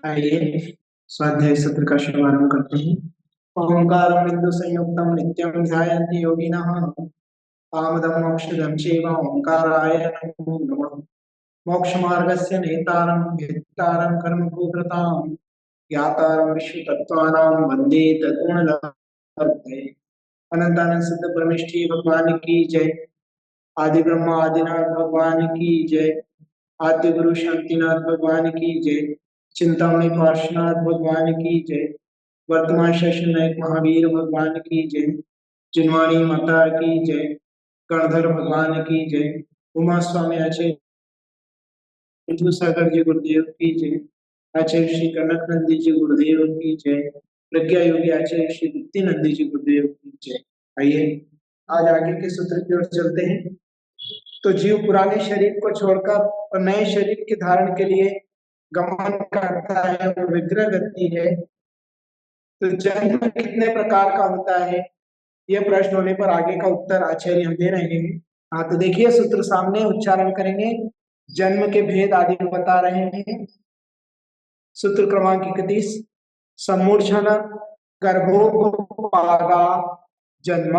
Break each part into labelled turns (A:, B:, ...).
A: आइए स्वाध्याय सत्र का शुभारंभ करते हैं। ओंकार बिंदु संयुक्तम नित्यम ध्यायन्ति योगिनः कामदं मोक्षदं चैव ओंकाराय नमो नमः। मोक्षमार्गस्य नेतारं भेत्तारं कर्मभूततां ज्ञातारं विश्वतत्त्वानां वन्दे तद्गुणलब्धये। अनंतानंद सिद्ध परमेष्ठी भगवान की जय। आदि ब्रह्मा आदिनाथ भगवान की जय। आद्य गुरु शांतिनाथ भगवान की जय। चिंतामणि पार्श्वनाथ भगवान की जय। वर्तमान सेशन नायक महावीर भगवान की जय। जिनवाणी माता की जय। गणधर भगवान की जय। उमा स्वामी आचार्य सागर जी गुरुदेव की जय। आचार्य श्री कनक नंदी जी गुरुदेव की जय। प्रज्ञा योगी आचार्य श्री गुप्ती नंदी जी गुरुदेव की जय। आइए आज आगे के सूत्र की ओर चलते हैं। तो जीव पुराने शरीर को छोड़कर और नए शरीर के धारण के लिए गमन करता है और विग्रह गति है। तो जन्म कितने प्रकार का होता है, यह प्रश्न होने पर आगे का उत्तर आचार्य हम दे रहे हैं। हाँ, तो देखिए सूत्र सामने उच्चारण करेंगे। जन्म के भेद आदि बता रहे हैं। सूत्र क्रमांक 31। सम्मूर्छन गर्भोपपादा जन्म।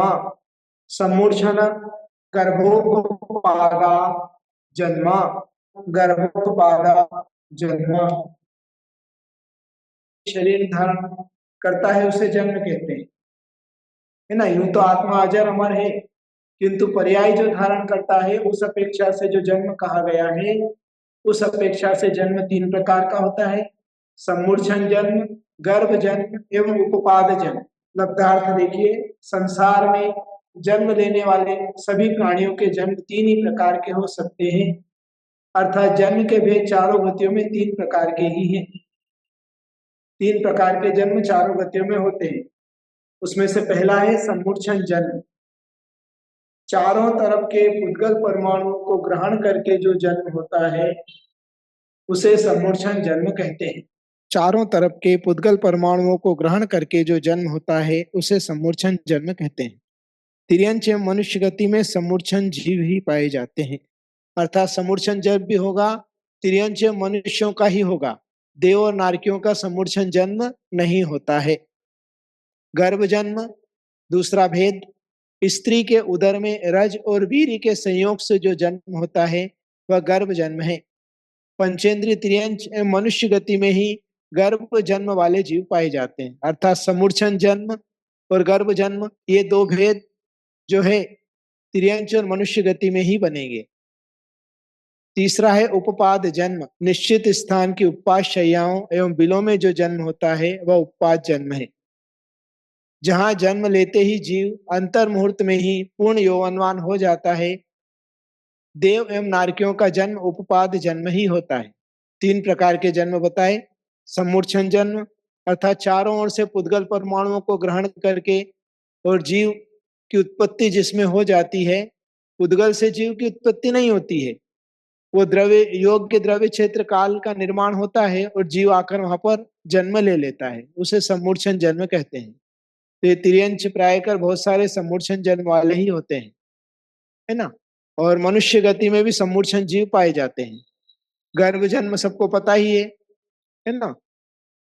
A: सम्मूर्छन गर्भोपपादा जन्म। गर्भोपपादा जन्म। शरीर धारण करता है उसे जन्म कहते हैं, है ना। यूं तो आत्मा अजर अमर है, किंतु पर्याय जो धारण करता है उस अपेक्षा से जो जन्म कहा गया है, उस अपेक्षा से जन्म तीन प्रकार का होता है। सम्मूर्छन जन्म, गर्भ जन्म एवं उपपाद जन्म। लब्धार्थ देखिए, संसार में जन्म लेने वाले सभी प्राणियों के जन्म तीन ही प्रकार के हो सकते हैं। अर्थात जन्म के भेद चारों गतियों में तीन प्रकार के ही हैं। तीन प्रकार के जन्म चारों गतियों में होते हैं। उसमें से पहला है सम्मूर्छन जन्म। चारों तरफ के पुद्गल परमाणुओं को ग्रहण करके जो जन्म होता है उसे सम्मूर्छन जन्म कहते हैं। चारों तरफ के पुद्गल परमाणुओं को ग्रहण करके जो जन्म होता है उसे सम्मूर्छन जन्म कहते हैं। तिर्यंच एवं मनुष्य गति में सम्मूर्छन जीव ही पाए जाते हैं। अर्थात सम्मूर्छन जब भी होगा तिर्यंच मनुष्यों का ही होगा, देव और नारकियों का सम्मूर्छन जन्म नहीं होता है। गर्भ जन्म दूसरा भेद। स्त्री के उदर में रज और वीर्य के संयोग से जो जन्म होता है वह गर्भ जन्म है। पंचेंद्रिय तिर्यंच एवं मनुष्य गति में ही गर्भ जन्म वाले जीव पाए जाते हैं। अर्थात सम्मूर्छन जन्म और गर्भ जन्म, ये दो भेद जो है तिर्यंच और मनुष्य गति में ही बनेंगे। तीसरा है उपपाद जन्म। निश्चित स्थान की उपपाद शैयाओं एवं बिलों में जो जन्म होता है वह उपपाद जन्म है। जहां जन्म लेते ही जीव अंतर मुहूर्त में ही पूर्ण यौवनवान हो जाता है, देव एवं नारकियों का जन्म उपपाद जन्म ही होता है। तीन प्रकार के जन्म बताए। सम्मूर्छन जन्म अर्थात चारों ओर से पुद्गल परमाणुओं को ग्रहण करके और जीव की उत्पत्ति जिसमें हो जाती है। पुद्गल से जीव की उत्पत्ति नहीं होती है, वो द्रव्य योग के द्रव्य क्षेत्र काल का निर्माण होता है और जीव आकर वहां पर जन्म ले लेता है, उसे सम्मूर्छन जन्म कहते हैं। तो ये तिर्यंच प्रायकर बहुत सारे सम्मूर्छन जन्म वाले ही होते हैं, है ना। और मनुष्य गति में भी सम्मूर्छन जीव पाए जाते हैं। गर्भ जन्म सबको पता ही है ना।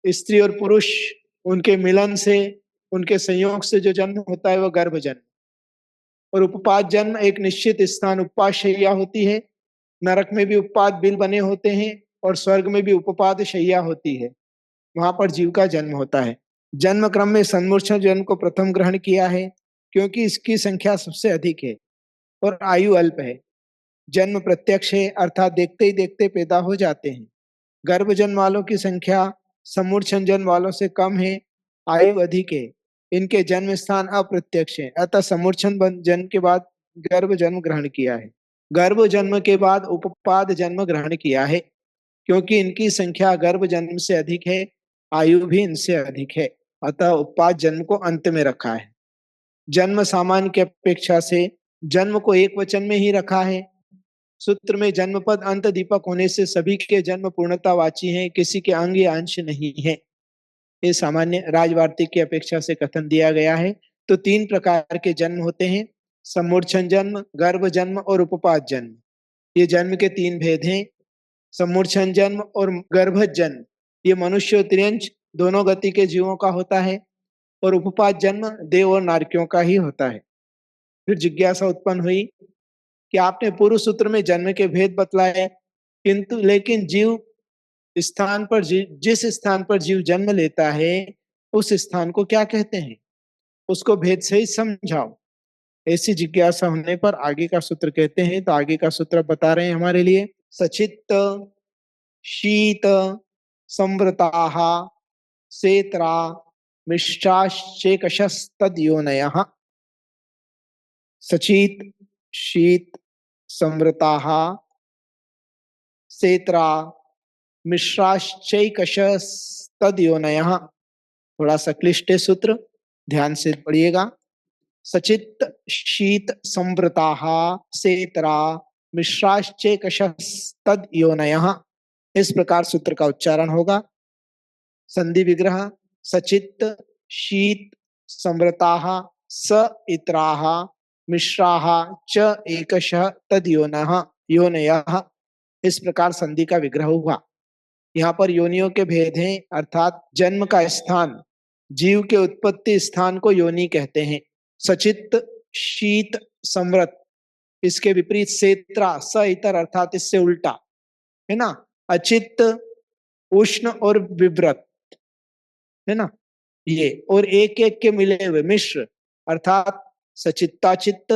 A: स्त्री और पुरुष उनके मिलन से, उनके संयोग से जो जन्म होता है वह गर्भ जन्म। और उपपाद जन्म एक निश्चित स्थान उपपाद शैया होती है। नरक में भी उपपाद बिल बने होते हैं और स्वर्ग में भी उपपाद शैया होती है, वहां पर जीव का जन्म होता है। जन्म क्रम में सम्मूर्छन जन्म को प्रथम ग्रहण किया है क्योंकि इसकी संख्या सबसे अधिक है और आयु अल्प है। जन्म प्रत्यक्ष है अर्थात देखते ही देखते पैदा हो जाते हैं। गर्भ जन्म वालों की संख्या सम्मूर्छन जन्म वालों से कम है, आयु अधिक है। इनके जन्म स्थान अप्रत्यक्ष है, अतः सम्मूर्छन जन्म के बाद गर्भ जन्म ग्रहण किया है। गर्भ जन्म के बाद उपपाद जन्म ग्रहण किया है क्योंकि इनकी संख्या गर्भ जन्म से अधिक है, आयु भी इनसे अधिक है, अतः उपपाद जन्म को अंत में रखा है। जन्म सामान्य की अपेक्षा से जन्म को एक वचन में ही रखा है। सूत्र में जन्म पद अंत दीपक होने से सभी के जन्म पूर्णतावाची हैं, किसी के अंग या अंश नहीं है। ये सामान्य राजवार्तिक की अपेक्षा से कथन दिया गया है। तो तीन प्रकार के जन्म होते हैं, सम्मूर्छन जन्म, गर्भ जन्म और उपपाद जन्म। ये जन्म के तीन भेद हैं, सम्मूर्छन जन्म और गर्भ जन्म। ये मनुष्य और तिर्यंच दोनों गति के जीवों का होता है, और उपपात जन्म देव और नारकियों का ही होता है। फिर जिज्ञासा उत्पन्न हुई कि आपने पूर्व सूत्र में जन्म के भेद बतलाए, किंतु लेकिन जीव स्थान पर जिस स्थान पर जीव जन्म लेता है उस स्थान को क्या कहते हैं, उसको भेद से ही समझाओ। ऐसी जिज्ञासा होने पर आगे का सूत्र कहते हैं। तो आगे का सूत्र बता रहे हैं हमारे लिए, सचित्त शीत संवृताः सेत्रा मिष्टाश्चेकशस्तद्योनयः। सचित शीत संवृताः सेत्रा मिश्राश्चैकशस्तद्योनयः। थोड़ा सा क्लिष्ट सूत्र, ध्यान से पढ़िएगा। सचित शीत संवृताः सेत्रा मिश्राश्चैकशस्तद्योनयः। इस प्रकार सूत्र का उच्चारण होगा। संधि विग्रह, सचित शीत संवृताः स इत्राः मिश्राः च एकशः तद्योनः योनयः। इस प्रकार संधि का विग्रह हुआ। यहाँ पर योनियों के भेद हैं, अर्थात जन्म का स्थान, जीव के उत्पत्ति स्थान को योनि कहते हैं। सचित शीत समृत, इसके विपरीत सेत्रा स इतर अर्थात इससे उल्टा है ना, अचित उष्ण और विव्रत है ना, ये और एक एक के मिले हुए मिश्र अर्थात सचित्ताचित्त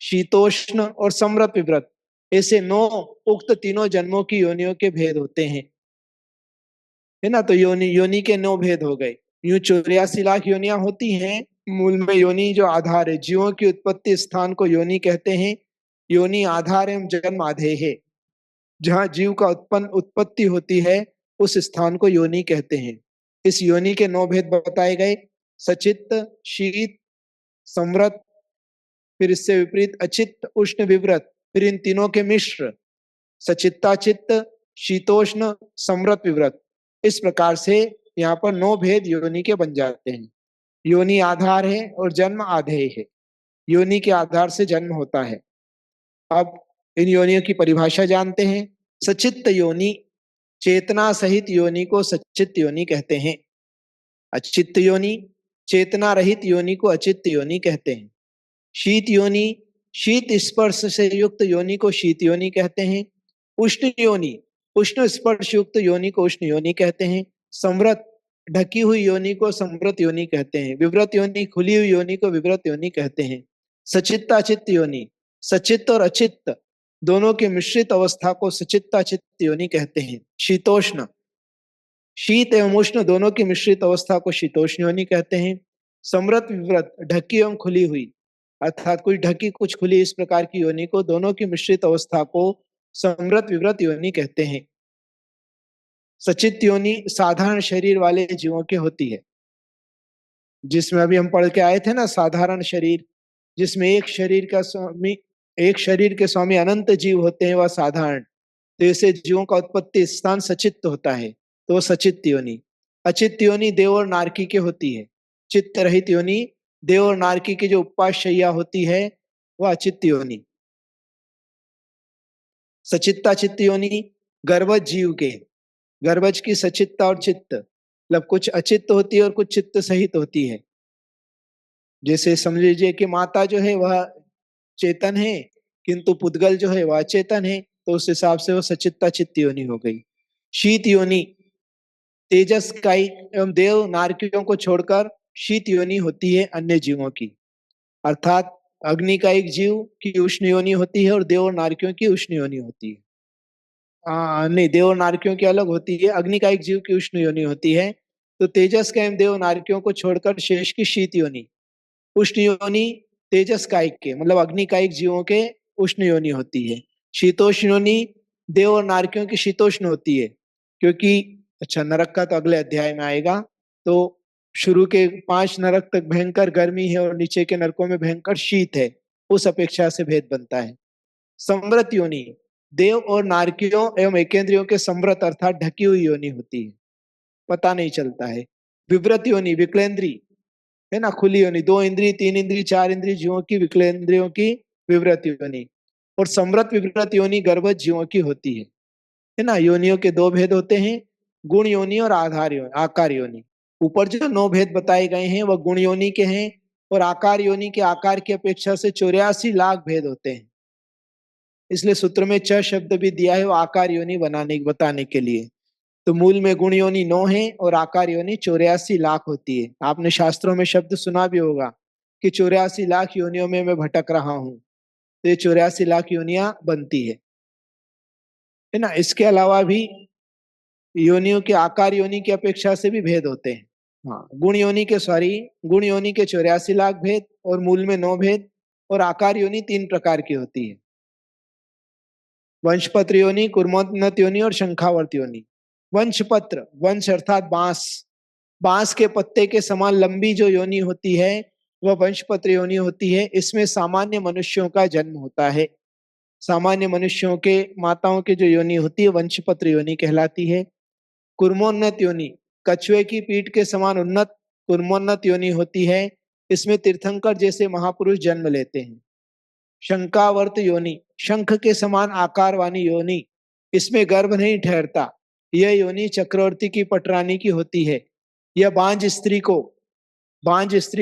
A: शीतोष्ण और समृत विव्रत, ऐसे 9 उक्त तीनों जन्मों की योनियों के भेद होते हैं, है ना। तो योनि के 9 भेद हो गए। यूं 84 लाख योनियां होती हैं। मूल में योनि जो आधार है, जीवों की उत्पत्ति स्थान को योनि कहते हैं। योनि आधार एवं जन्म आधेय है। जहां जीव का उत्पत्ति होती है उस स्थान को योनि कहते हैं। इस योनि के 9 भेद बताए गए, सचित्त शीत समृत, फिर इससे विपरीत अचित्त उष्ण विव्रत, फिर इन तीनों के मिश्र सचित्ताचित्त शीतोष्ण समृत विव्रत। इस प्रकार से यहाँ पर 9 भेद योनि के बन जाते हैं। योनि आधार है और जन्म आधेय है। योनि के आधार से जन्म होता है। अब इन योनियों की परिभाषा जानते हैं। सचित्त योनि, चेतना सहित योनि को सचित्त योनि कहते हैं। अचित्त योनि, चेतना रहित योनि को अचित्त योनि कहते हैं। शीत योनि, शीत स्पर्श से युक्त योनि को शीत योनि कहते हैं। उष्ण योनि, उष्ण स्पर्श युक्त योनि को उष्ण योनि कहते हैं। समृत, ढकी हुई योनि को समृत योनि कहते हैं। विव्रत योनि, खुली हुई योनि को विव्रत योनि कहते हैं। सचित्ताचित्त योनि, सचित्त और अचित्त दोनों के मिश्रित अवस्था को सचित्ताचित्त योनि कहते हैं। शीतोष्ण, शीत एवं उष्ण दोनों की मिश्रित अवस्था को शीतोष्ण योनि कहते हैं। समृत विव्रत, ढकी एवं खुली हुई अर्थात कुछ ढकी कुछ खुली, इस प्रकार की योनि को, दोनों की मिश्रित अवस्था को समृत विव्रत योनि कहते हैं। सचित्त योनि साधारण शरीर वाले जीवों की होती है, जिसमें अभी हम पढ़ के आए थे ना, साधारण शरीर, जिसमें एक शरीर के स्वामी अनंत जीव होते हैं, वह साधारण। तो ऐसे जीवों का उत्पत्ति स्थान सचित्त होता है, तो वो सचित्त योनि। अचित्त योनि देव और नारकी के होती है। चित्त रहित योनि, देव और नारकी की जो उपवास शैया होती है वह अचित्त योनि। सचित्ता चित्त योनि गर्भज जीव के, गर्भज की सचित्ता और चित्त, मतलब कुछ अचित्त होती है और कुछ चित्त सहित होती है। जैसे समझ लीजिए कि माता जो है वह चेतन है किंतु पुद्गल जो है वह अचेतन है, तो उस हिसाब से वो सचित्ता चित्त योनि हो गई। शीत योनि तेजस कायिक एवं देव नारकियों को छोड़कर शीत योनि होती है अन्य जीवों की, अर्थात अग्नि का एक जीव की उष्ण योनि होती है और देव और नारकियों की उष्ण योनि होती है। नहीं, देव और नारकियों की अलग होती है, अग्नि का एक जीव की उष्ण योनि होती है। तो तेजस का एवं देव नारकियों को छोड़कर शेष की शीत योनि, उष्ण योनि तेजस कायिक के मतलब अग्नि कायिक जीवों के उष्ण योनि होती है। शीतोष्ण योनि देव और नारकियों की शीतोष्ण होती है, क्योंकि अच्छा नरक का तो अगले अध्याय में आएगा। तो शुरू के 5 नरक तक भयंकर गर्मी है और नीचे के नरकों में भयंकर शीत है, उस अपेक्षा से भेद बनता है। समृत योनि देव और नारकियों एवं एकेंद्रियों के समृत अर्थात ढकी हुई योनि होती है, पता नहीं चलता है। विव्रत योनि विकलेंद्री है ना, खुली योनि, 2 इंद्री 3 इंद्री 4 इंद्री जीवों की विकलेंद्रियों की विव्रत योनि। और समृत विव्रत योनि गर्भज जीवों की होती है ना। योनियों के 2 भेद होते हैं, गुण योनि और आकार योनि। ऊपर जो 9 भेद बताए गए हैं वह गुण योनि के हैं, और आकार योनि के आकार की अपेक्षा से 84 लाख भेद होते हैं। इसलिए सूत्र में च शब्द भी दिया है वो आकार योनि बताने के लिए। तो मूल में गुण योनि 9 है और आकार योनि 84 लाख होती है। आपने शास्त्रों में शब्द सुना भी होगा कि 84 लाख योनियों में मैं भटक रहा हूं, तो ये 84 लाख योनियां बनती है ना। इसके अलावा भी योनियों के आकार योनि की अपेक्षा से भी भेद होते हैं। हाँ, गुण योनि के 84 लाख भेद और मूल में 9 भेद, और आकार योनि 3 प्रकार की होती है, वंशपत्र योनि, कुर्मोन्नत योनि और शंखावर्त योनि। वंशपत्र, वंश अर्थात बांस, बांस के पत्ते के समान लंबी जो योनि होती है वह वंशपत्र योनि होती है। इसमें सामान्य मनुष्यों का जन्म होता है। सामान्य मनुष्यों के माताओं की जो योनि होती है वंशपत्र योनि कहलाती है। कुर्मोन्नत योनि, कछुए की पीठ के समान उन्नत कुर्मोन्नत योनि होती है। इसमें तीर्थंकर जैसे महापुरुष जन्म लेते हैं। शंखावर्त योनि, शंख के समान आकार वाली योनि, इसमें गर्भ नहीं ठहरता। यह योनि चक्रवर्ती की पटरानी की होती है। यह बांझ स्त्री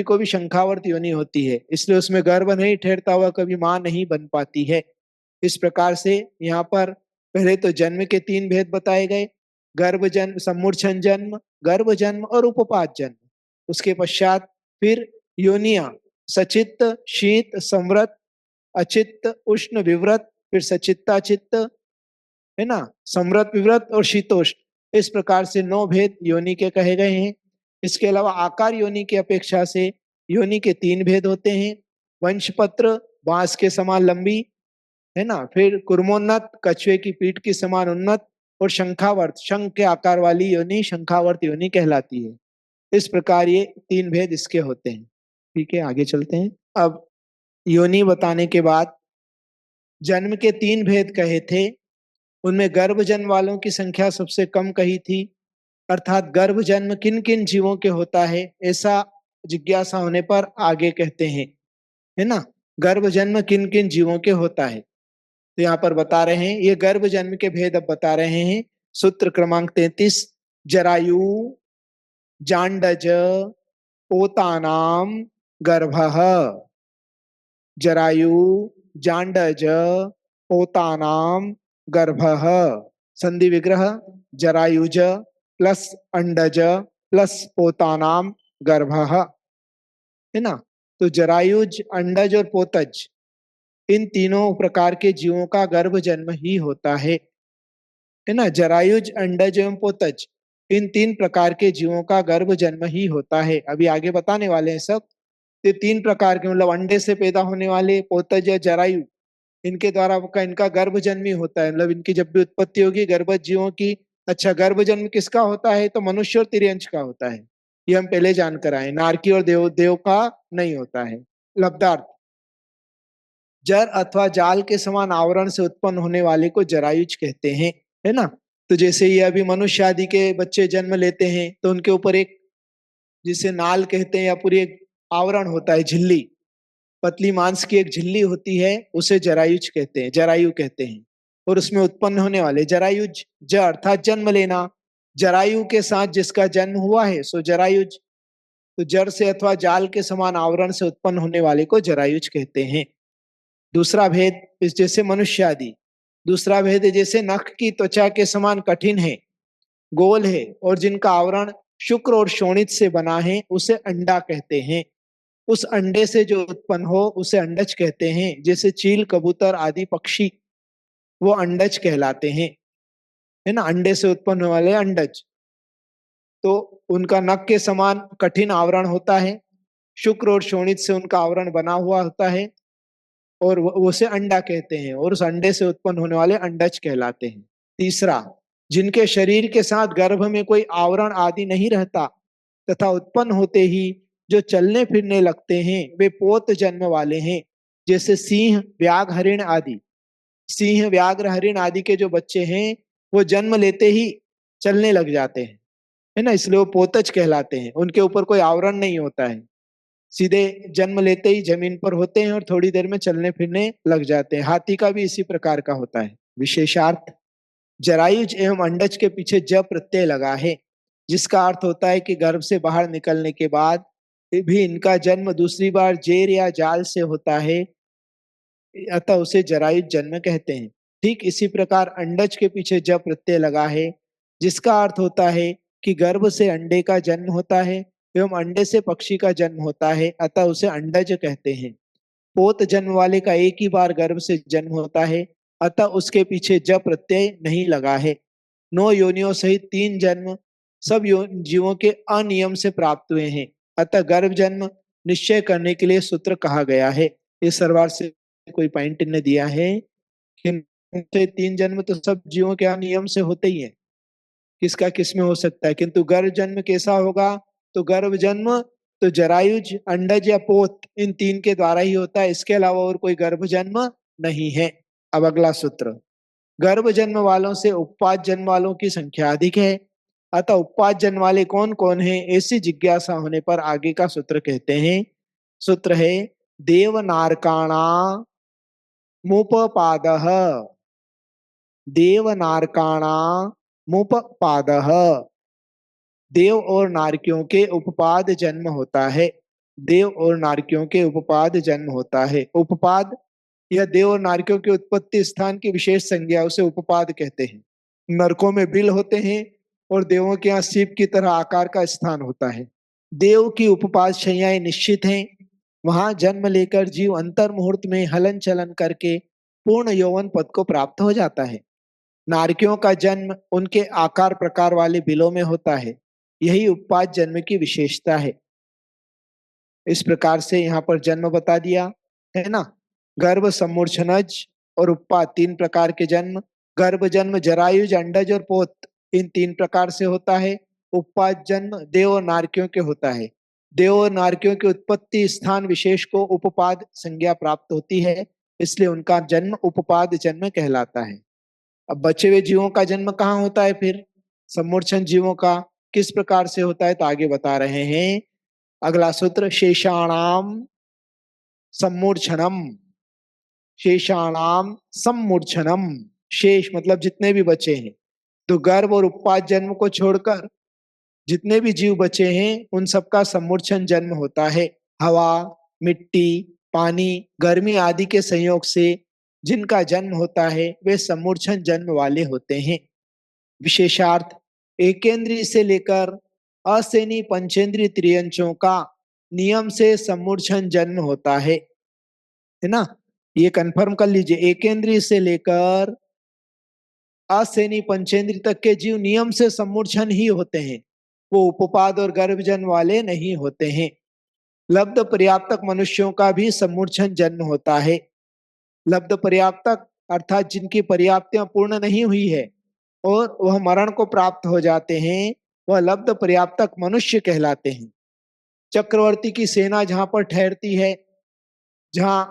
A: को भी शंखावर्त योनि होती है, इसलिए उसमें गर्भ नहीं ठहरता हुआ कभी मां नहीं बन पाती है। इस प्रकार से यहाँ पर पहले तो जन्म के 3 भेद बताए गए, गर्भ जन्म, सम्मूर्छन जन्म, गर्भ जन्म और उपपात जन्म। उसके पश्चात फिर योनिया सचित्त, शीत, संव्रत, अचित्त, उष्ण, विव्रत, फिर सचित्ताचित्त, है ना, संव्रत, विव्रत और शीतोष्ण। इस प्रकार से 9 भेद योनि के कहे गए हैं। इसके अलावा आकार योनि की अपेक्षा से योनि के 3 भेद होते हैं, वंशपत्र, बांस के समान लंबी, है ना, फिर कुर्मोन्नत, कछुए की पीठ के समान उन्नत, और शंखावर्त, शंख के आकार वाली योनि शंखावर्त योनि कहलाती है। इस प्रकार ये 3 भेद इसके होते हैं। ठीक है, आगे चलते हैं। अब योनि बताने के बाद जन्म के 3 भेद कहे थे, उनमें गर्भ जन्म वालों की संख्या सबसे कम कही थी, अर्थात गर्भ जन्म किन किन जीवों के होता है ऐसा जिज्ञासा होने पर आगे कहते हैं, है ना, गर्भ जन्म किन किन जीवों के होता है। तो यहाँ पर बता रहे हैं, ये गर्भ जन्म के भेद अब बता रहे हैं। सूत्र क्रमांक 33, जरायु, जांडज, पोतानाम, गर्भः। जरायु, जांडज, पोतानाम, गर्भः। संधि विग्रह जरायुज प्लस अंडज प्लस पोतानाम गर्भः, है ना। तो जरायुज, अंडज और पोतज, इन तीनों प्रकार के जीवों का गर्भ जन्म ही होता है ना। जरायुज, अंडज एवं पोतज, इन 3 प्रकार के जीवों का गर्भ जन्म ही होता है। अभी आगे बताने वाले हैं सब। ये 3 प्रकार के, मतलब अंडे से पैदा होने वाले पोतज या जरायु, इनके द्वारा इनका गर्भ जन्म ही होता है, मतलब इनकी जब भी उत्पत्ति होगी गर्भज जीवों की। अच्छा, गर्भ जन्म किसका होता है? तो मनुष्य और तिर्यंश का होता है, ये हम पहले जानकर आए। नारकी और देव का नहीं होता है। लब्धार्थ, जर अथवा जाल के समान आवरण से उत्पन्न होने वाले को जरायुज कहते हैं, है ना। तो जैसे ये अभी मनुष्य आदि के बच्चे जन्म लेते हैं तो उनके ऊपर एक, जिसे नाल कहते हैं, या पूरी एक आवरण होता है, झिल्ली, पतली मांस की एक झिल्ली होती है, उसे जरायुज कहते हैं, जरायु कहते हैं। और उसमें उत्पन्न होने वाले जरायुज, ज अर्थात जन्म लेना, जरायु के साथ जिसका जन्म हुआ है सो जरायुज। तो जड़ से अथवा जाल के समान आवरण से उत्पन्न होने वाले को जरायुज कहते हैं। दूसरा भेद, इस जैसे मनुष्य आदि। दूसरा भेद है जैसे नख की त्वचा के समान कठिन है, गोल है, और जिनका आवरण शुक्र और शोणित से बना है, उसे अंडा कहते हैं। उस अंडे से जो उत्पन्न हो उसे अंडज कहते हैं। जैसे चील, कबूतर आदि पक्षी, वो अंडज कहलाते हैं, है ना, अंडे से उत्पन्न होने वाले अंडज। तो उनका नख के समान कठिन आवरण होता है, शुक्र और शोणित से उनका आवरण बना हुआ होता है, और उसे अंडा कहते हैं, और उस अंडे से उत्पन्न होने वाले अंडज कहलाते हैं। तीसरा, जिनके शरीर के साथ गर्भ में कोई आवरण आदि नहीं रहता तथा उत्पन्न होते ही जो चलने फिरने लगते हैं, वे पोत जन्म वाले हैं। जैसे सिंह, व्याघ्र, हरिण आदि। सिंह, व्याघ्र, हरिण आदि के जो बच्चे हैं वो जन्म लेते ही चलने लग जाते हैं, है ना, इसलिए वो पोतज कहलाते हैं। उनके ऊपर कोई आवरण नहीं होता है, सीधे जन्म लेते ही जमीन पर होते हैं और थोड़ी देर में चलने फिरने लग जाते हैं। हाथी का भी इसी प्रकार का होता है। विशेषार्थ, जरायुज एवं अंडज के पीछे ज प्रत्यय लगा है, जिसका अर्थ होता है कि गर्भ से बाहर निकलने के बाद भी इनका जन्म दूसरी बार जेर या जाल से होता है, अतः उसे जरायुज जन्म कहते हैं। ठीक इसी प्रकार अंडज के पीछे ज प्रत्यय लगा है, जिसका अर्थ होता है कि गर्भ से अंडे का जन्म होता है एवं अंडे से पक्षी का जन्म होता है, अतः उसे अंडज कहते हैं। पोत जन्म वाले का एक ही बार गर्भ से जन्म होता है, अतः उसके पीछे ज प्रत्यय नहीं लगा है। 9 योनियों सहित 3 जन्म सब जीवों के अनियम से प्राप्त हुए हैं, अतः गर्भ जन्म निश्चय करने के लिए सूत्र कहा गया है। इस सरवार से कोई पॉइंट ने दिया है कि 3 जन्म तो सब जीवों के अनियम से होते ही है, किसका किस में हो सकता है, किंतु गर्भ जन्म कैसा होगा? तो गर्भ जन्म तो जरायुज, अंडज या पोत इन 3 के द्वारा ही होता है, इसके अलावा और कोई गर्भ जन्म नहीं है। अब अगला सूत्र, गर्भ जन्म वालों से उपपाद जन्म वालों की संख्या अधिक है, अतः उपपाद जन्म वाले कौन कौन है, ऐसी जिज्ञासा होने पर आगे का सूत्र कहते हैं। सूत्र है देवनारकाणा मुपपादः, देवनारकाणा मुपपादः, देव और नारकियों के उपपाद जन्म होता है। देव और नारकियों के उपपाद जन्म होता है। उपपाद या देव और नारकियों के उत्पत्ति स्थान की विशेष संज्ञा, उसे उपपाद कहते हैं। नरकों में बिल होते हैं और देवों के यहाँ सीप की तरह आकार का स्थान होता है। देव की उपपाद शैयाएं निश्चित हैं, वहां जन्म लेकर जीव अंतर मुहूर्त में हलन चलन करके पूर्ण यौवन पद को प्राप्त हो जाता है। नारकियों का जन्म उनके आकार प्रकार वाले बिलों में होता है, यही उपपाद जन्म की विशेषता है। इस प्रकार से यहाँ पर जन्म बता दिया है ना। गर्भ, सम्मूर्छनज और उपपाद 3 प्रकार के जन्म। गर्भ जन्म जरायुज, अंडज और पोत इन 3 प्रकार से होता है। उपपाद जन्म देव और नारकियों के होता है। देव और नारकियों के उत्पत्ति स्थान विशेष को उपपाद संज्ञा प्राप्त होती है, इसलिए उनका जन्म उपपाद जन्म कहलाता है। अब बचे हुए जीवों का जन्म कहाँ होता है? फिर सम्मूर्छन जीवों का किस प्रकार से होता है, तो आगे बता रहे हैं। अगला सूत्र, शेषाणाम सम्मूर्छनम, शेषाणाम सम्मूर्छनम, शेष मतलब जितने भी बचे हैं। तो गर्भ और उपपाद जन्म को छोड़कर जितने भी जीव बचे हैं उन सबका सम्मूर्छन जन्म होता है। हवा, मिट्टी, पानी, गर्मी आदि के संयोग से जिनका जन्म होता है वे सम्मूर्छन जन्म वाले होते हैं। विशेषार्थ, एकेंद्रीय से लेकर असेनी पंचेंद्रीय त्रियंचों का नियम से सम्मूर्छन जन्म होता है ना। ये कंफर्म कर लीजिए, एकेंद्रीय से लेकर असेनी पंचेंद्रीय तक के जीव नियम से सम्मूर्छन ही होते हैं, वो उपपाद और गर्भ जन्म वाले नहीं होते हैं। लब्ध पर्याप्तक मनुष्यों का भी सम्मूर्छन जन्म होता है। लब्ध पर्याप्तक अर्थात जिनकी पर्याप्तियां पूर्ण नहीं हुई है और वह मरण को प्राप्त हो जाते हैं, वह लब्ध पर्याप्तक मनुष्य कहलाते हैं। चक्रवर्ती की सेना जहां पर ठहरती है, जहां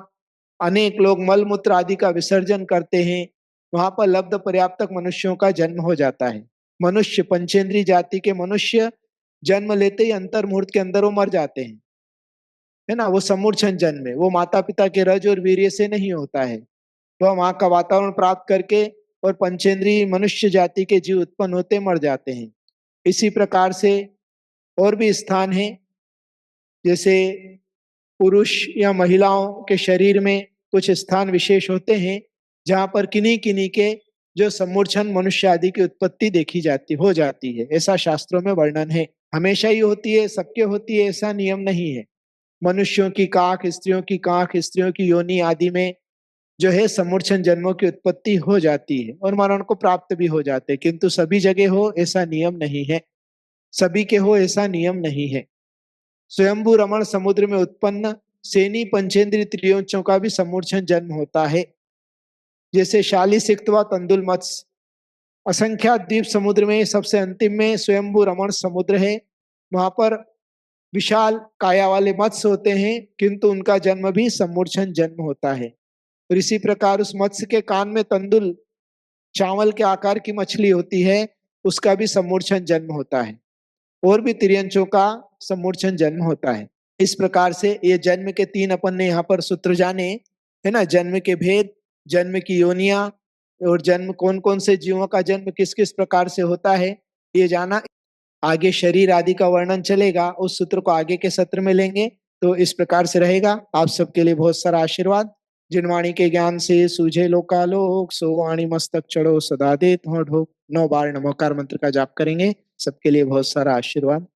A: अनेक लोग मलमूत्र आदि का विसर्जन करते हैं, वहां पर लब्ध पर्याप्तक मनुष्यों का जन्म हो जाता है। मनुष्य, पंचेंद्रीय जाति के मनुष्य जन्म लेते ही अंतर मुहूर्त के अंदर वो मर जाते हैं, है ना। वो सम्मूर्छन जन्म है, वो माता पिता के रज और वीर्य से नहीं होता है, वह वहां का वातावरण प्राप्त करके और पंचेंद्रीय मनुष्य जाति के जीव उत्पन्न होते मर जाते हैं। इसी प्रकार से और भी स्थान है, जैसे पुरुष या महिलाओं के शरीर में कुछ स्थान विशेष होते हैं जहां पर किन्हीं किन्हीं के जो सम्मूर्छन मनुष्य आदि की उत्पत्ति देखी हो जाती है। ऐसा शास्त्रों में वर्णन है। हमेशा ही होती है, सबके होती है ऐसा नियम नहीं है। मनुष्यों की काख, स्त्रियों की काख, स्त्रियों की योनि आदि में जो है सम्मूर्छन जन्मों की उत्पत्ति हो जाती है और मरण को प्राप्त भी हो जाते हैं, किंतु सभी जगह हो ऐसा नियम नहीं है, सभी के हो ऐसा नियम नहीं है। स्वयंभू रमण समुद्र में उत्पन्न सेनी पंचेंद्रीय त्रियोंचों का भी सम्मूर्छन जन्म होता है, जैसे शाली, सिक्तवा, तंदुल, मत्स्य। असंख्यात द्वीप समुद्र में सबसे अंतिम में स्वयंभू रमण समुद्र है, वहां पर विशाल काया वाले मत्स्य होते हैं, किंतु उनका जन्म भी सम्मूर्छन जन्म होता है। और इसी प्रकार उस मत्स्य के कान में तंदुल, चावल के आकार की मछली होती है, उसका भी सम्मूर्छन जन्म होता है। और भी तिर्यंचों का सम्मूर्छन जन्म होता है। इस प्रकार से ये जन्म के 3 अपन ने यहाँ पर सूत्र जाने, है ना। जन्म के भेद, जन्म की योनियां और जन्म कौन कौन से जीवों का जन्म किस किस प्रकार से होता है ये जाना। आगे शरीर आदि का वर्णन चलेगा, उस सूत्र को आगे के सत्र में लेंगे। तो इस प्रकार से रहेगा। आप सबके लिए बहुत सारा आशीर्वाद। जिन वाणी के ज्ञान से सूझे लोकालोक, सो वाणी मस्तक चढ़ो सदा देत हो ढोक। 9 बार नमोकार मंत्र का जाप करेंगे। सबके लिए बहुत सारा आशीर्वाद।